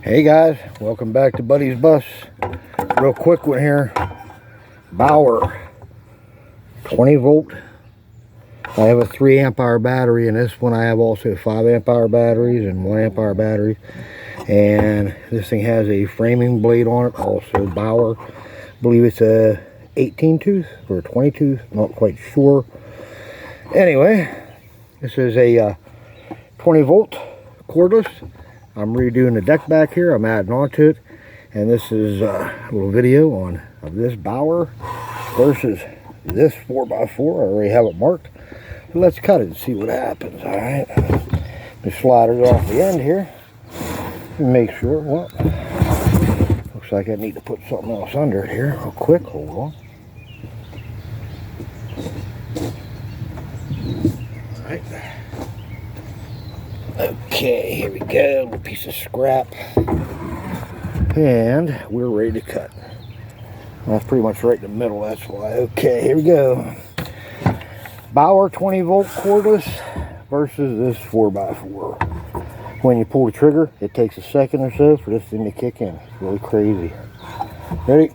Hey guys, welcome back to Buddy's Bus. Real quick one here. Bauer 20 volt. I have a 3 amp hour battery, and this one I have also 5 amp hour batteries and 1 amp hour batteries. And this thing has a framing blade on it, also Bauer. I believe it's a 18 tooth or a 20 tooth, not quite sure. Anyway, this is a 20 volt cordless. I'm redoing the deck back here. I'm adding on to it, and this is a little video of this Bauer versus this 4x4. I already have it marked. So let's cut it and see what happens. All right, the sliders off the end here and make sure. Well, looks like I need to put something else under it here real quick. Hold on. All right. Okay, here we go, a little piece of scrap, and we're ready to cut. That's pretty much right in the middle, that's why. Okay, here we go. Bauer 20 volt cordless versus this 4x4. When you pull the trigger, it takes a second or so for this thing to kick in. It's really crazy. Ready?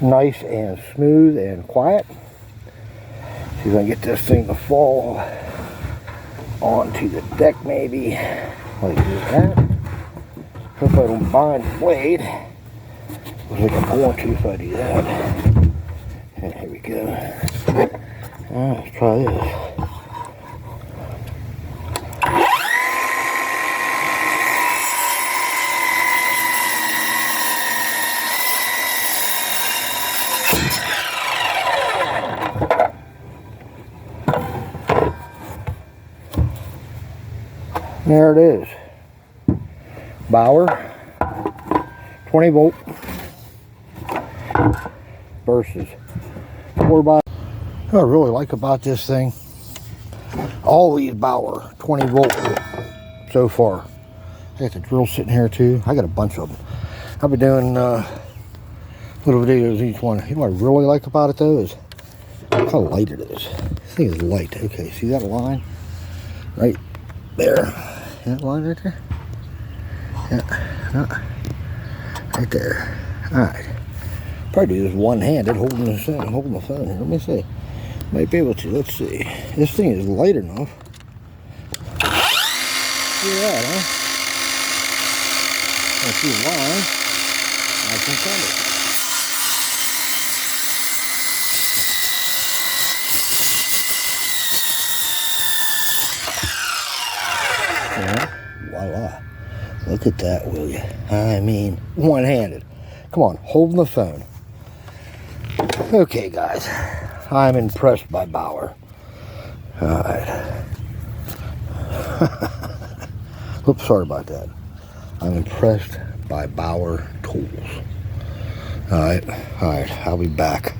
Nice and smooth and quiet. See if I can get this thing to fall onto the deck, maybe like that. Hope I don't bind the blade. Looks like I'm going to if I do that. And here we go. Let's try this. There it is. Bauer 20 volt versus 4x4. What I really like about this thing, all these Bauer 20 volt so far. I got the drill sitting here too. I got a bunch of them. I've been doing little videos each one. You know what I really like about it though is how light it is. This thing is light. Okay, see that line right there? That line right there? Yeah, right there. Alright. Probably do this one-handed, holding the phone here. Let me see. Might be able to. Let's see. This thing is light enough. See that, huh? I see a line. I can cut it. Yeah, voila. Look at that, will you? I mean, one-handed. Come on, holding the phone. Okay, guys. I'm impressed by Bauer. Alright. Oops, sorry about that. I'm impressed by Bauer tools. Alright, I'll be back.